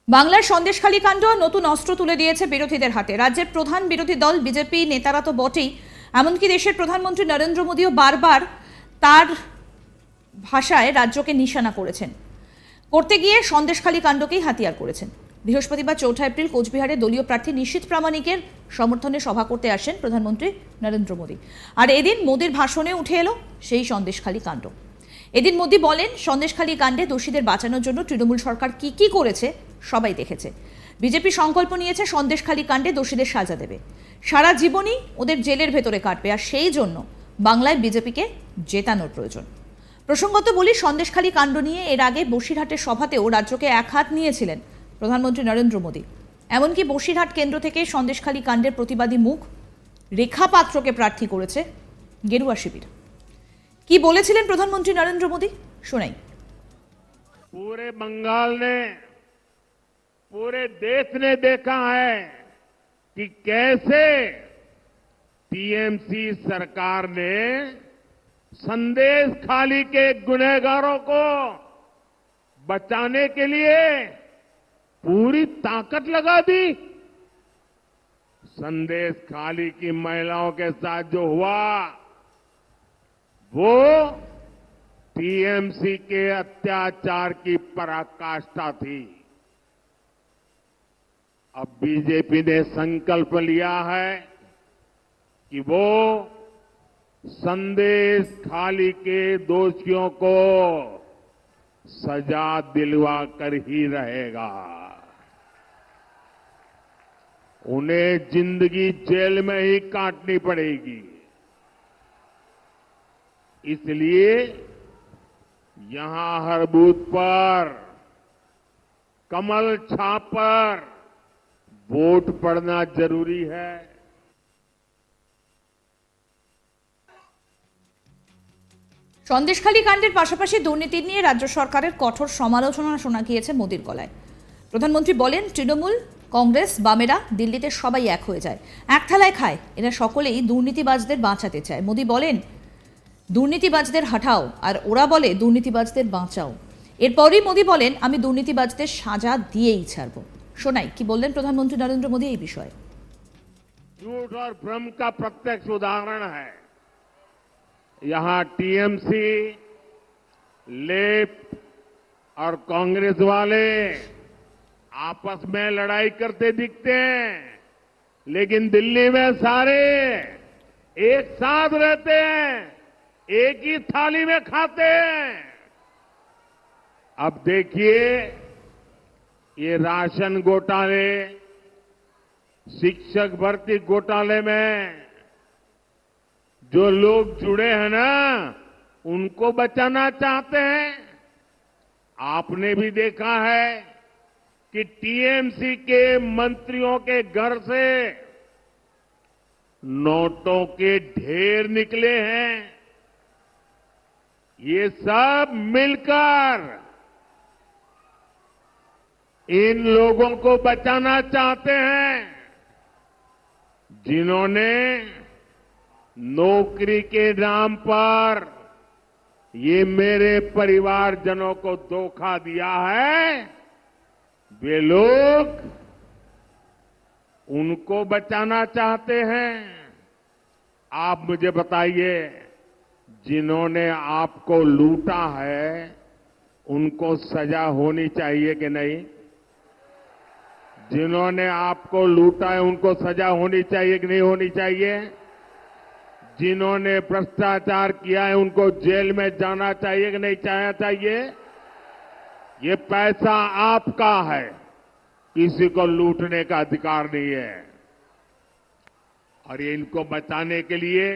বাংলার সন্দেশখালী কাণ্ড নতুন অস্ত্র তুলে দিয়েছে বিরোধীদের হাতে। রাজ্যের প্রধান বিরোধী দল বিজেপি নেতারা তো বটেই, এমনকি দেশের প্রধানমন্ত্রী নরেন্দ্র মোদীও বারবার তার ভাষায় রাজ্যকে নিশানা করতে গিয়ে সন্দেশখালী কাণ্ডকেই হাতিয়ার করেছেন। বৃহস্পতিবার ৪ এপ্রিল কোচবিহারে দলীয় প্রার্থী নিশীথ প্রামাণিকের সমর্থনে সভা করতে আসেন প্রধানমন্ত্রী নরেন্দ্র মোদী। আর এদিন মোদীর ভাষণে উঠে এলো সেই সন্দেশখালী কাণ্ড। এদিন মোদী বলেন, সন্দেশখালী কাণ্ডে দোষীদের বাঁচানোর জন্য তৃণমূল সরকার কি করেছে সবাই দেখেছে। বিজেপি সংকল্প নিয়েছে সন্দেশখালী কাণ্ডে দোষীদের সাজা দেবে, সারা জীবনই ওদের জেলের ভেতরে কাটবে, আর সেই জন্য বাংলায় বিজেপিকে জেতানোর প্রয়োজন। প্রসঙ্গত বলি, সন্দেশখালী কাণ্ড নিয়ে এর আগে বসিরহাটের সভাতেও রাজ্যকে এক হাত নিয়েছিলেন প্রধানমন্ত্রী নরেন্দ্র মোদী। এমনকি বসিরহাট কেন্দ্র থেকে সন্দেশখালী কাণ্ডের প্রতিবাদী মুখ রেখা পাত্রকে প্রার্থী করেছে গেরুয়া শিবির। কি বলেছিলেন প্রধানমন্ত্রী নরেন্দ্র মোদী, শোনাই। पूरे बंगाल ने, पूरे देश ने देखा है कि कैसे टीएमसी सरकार ने संदेश खाली के गुनहगारों को बचाने के लिए पूरी ताकत लगा दी। संदेश खाली की महिलाओं के साथ जो हुआ वो टीएमसी के अत्याचार की पराकाष्ठा थी। अब बीजेपी ने संकल्प लिया है कि वो संदेश खाली के दोषियों को सजा दिलवा कर ही रहेगा। उन्हें जिंदगी जेल में ही काटनी पड़ेगी। इसलिए यहां हर बूथ पर कमल छाप पर वोट पड़ना जरूरी है। সন্দেশখালী কাণ্ডের পাশাপাশি দুর্নীতি নিয়ে রাজ্য সরকারের কঠোর সমালোচনা শোনা গিয়েছে মোদীর গলায়। প্রধানমন্ত্রী বলেন, তৃণমূল, কংগ্রেস, বামেরা দিল্লিতে সবাই এক হয়ে যায়, এক থালায় খায়, এরা সকলেই দুর্নীতিবাজদের বাঁচাতে চায়। মোদী বলেন, দুর্নীতিবাজদের হাঁটাও, আর ওরা বলে দুর্নীতিবাজদের বাঁচাও। এরপরই মোদী বলেন, আমি দুর্নীতিবাজদের সাজা দিয়েই ছাড়ব। শোনাই কি বললেন প্রধানমন্ত্রী নরেন্দ্র মোদী এই বিষয়ে। झूठ और भ्रम का प्रत्यक्ष उदाहरण है। यहां टीएमसी, लेफ्ट और कांग्रेस वाले आपस में लड़ाई करते दिखते हैं, लेकिन दिल्ली में सारे एक साथ रहते हैं, एक ही थाली में खाते हैं। अब देखिए, ये राशन घोटाले, शिक्षक भर्ती घोटाले में जो लोग जुड़े हैं ना, उनको बचाना चाहते हैं। आपने भी देखा है कि टीएमसी के मंत्रियों के घर से नोटों के ढेर निकले हैं। ये सब मिलकर इन लोगों को बचाना चाहते हैं, जिन्होंने नौकरी के नाम पर ये मेरे परिवारजनों को धोखा दिया है। वे लोग उनको बचाना चाहते हैं। आप मुझे बताइए, जिन्होंने आपको लूटा है उनको सजा होनी चाहिए कि नहीं? जिन्होंने आपको लूटा है उनको सजा होनी चाहिए कि नहीं होनी चाहिए? जिन्होंने भ्रष्टाचार किया है उनको जेल में जाना चाहिए कि नहीं जाना चाहिए? ये पैसा आपका है, किसी को लूटने का अधिकार नहीं है। और ये इनको बचाने के लिए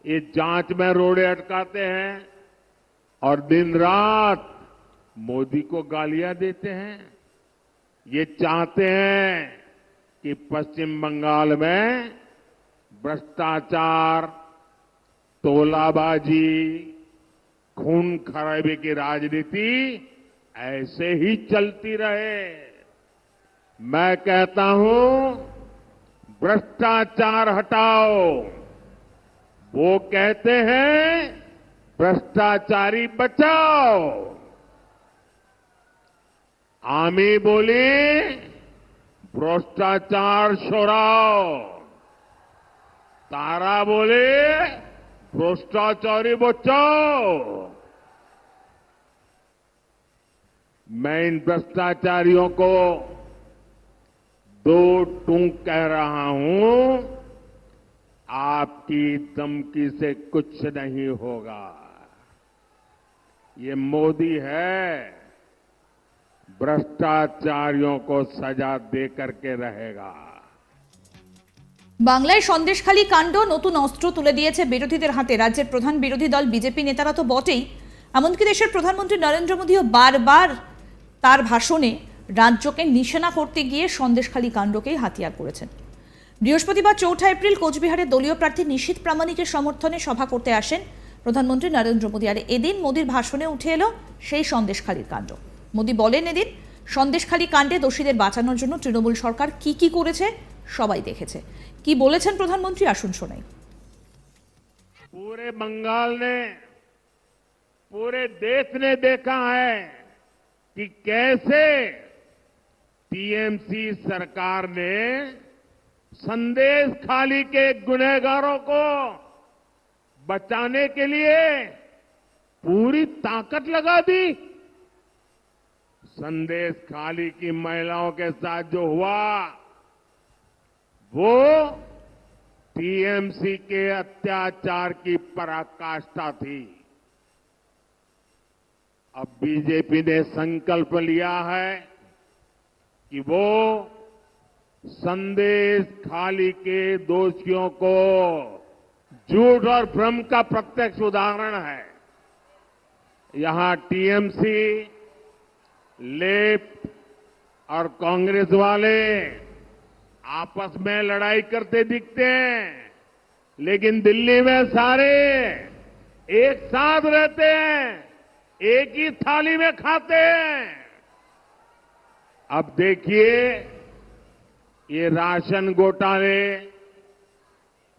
ये जांच में रोड़े अटकाते हैं और दिन रात मोदी को गालियां देते हैं। ये चाहते हैं कि पश्चिम बंगाल में भ्रष्टाचार, तोलाबाजी, खून खराबे की राजनीति ऐसे ही चलती रहे। मैं कहता हूं, भ्रष्टाचार हटाओ। वो कहते हैं भ्रष्टाचारी बचाओ। आमी बोली भ्रष्टाचार छोड़ाओ, तारा बोले भ्रष्टाचारी बचाओ। मैं इन भ्रष्टाचारियों को दो टूक कह रहा हूं, आपकी धमकी से कुछ नहीं होगा। ये मोदी है, भ्रष्टाचारियों को सजा दे करके रहेगा। বাংলায় সন্দেশখালী কাণ্ড নতুন অস্ত্র তুলে দিয়েছে বিরোধীদের হাতে। রাজ্যের প্রধান বিরোধী দল বিজেপি নেতারা তো বটেই, এমনকি দেশের প্রধানমন্ত্রী নরেন্দ্র মোদীও বারবার তার ভাষণে রাজ্যকে নিশানা করতে গিয়ে সন্দেশখালী কাণ্ডকেই হাতিয়ার করেছেন। বৃহস্পতিবার 4 এপ্রিল কোচবিহারের দলীয় প্রার্থী নিশীথ প্রামাণিকের সমর্থনে সভা করতে আসেন প্রধানমন্ত্রী নরেন্দ্র মোদী। আর এদিন মোদীর ভাষণে উঠে এলো সেই সন্দেশখালীর কাণ্ড। মোদী বলেন, এদিন সন্দেশখালী কাণ্ডে দোষীদের বাঁচানোর জন্য তৃণমূল সরকার কি করেছে সবাই দেখেছে। কি বলেছেন প্রধানমন্ত্রী, আসুন শোনাই। पूरे बंगाल ने, पूरे देश ने देखा है कि कैसे टीएमसी सरकार ने संदेश खाली के गुनहगारों को बचाने के लिए पूरी ताकत लगा दी। संदेश खाली की महिलाओं के साथ जो हुआ वो टीएमसी के अत्याचार की पराकाष्ठा थी। अब बीजेपी ने संकल्प लिया है कि वो संदेश खाली के दोषियों को, झूठ और भ्रम का प्रत्यक्ष उदाहरण है। यहां टीएमसी, लेफ्ट और कांग्रेस वाले आपस में लड़ाई करते दिखते हैं, लेकिन दिल्ली में सारे एक साथ रहते हैं, एक ही थाली में खाते हैं। अब देखिए, ये राशन घोटाले,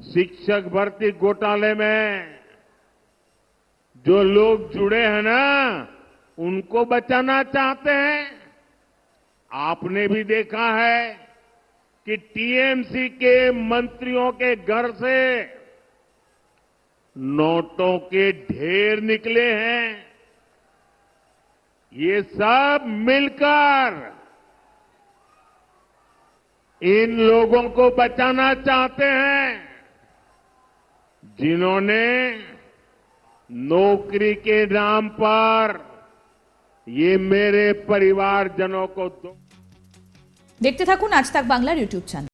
शिक्षक भर्ती घोटाले में जो लोग जुड़े हैं ना, उनको बचाना चाहते हैं। आपने भी देखा है कि टीएमसी के मंत्रियों के घर से नोटों के ढेर निकले हैं। ये सब मिलकर इन लोगों को बचाना चाहते हैं, जिन्होंने नौकरी के नाम पर ये मेरे परिवारजनों को দেখতে থাকুন আজ তাক বাংলার ইউটিউব চ্যানেল।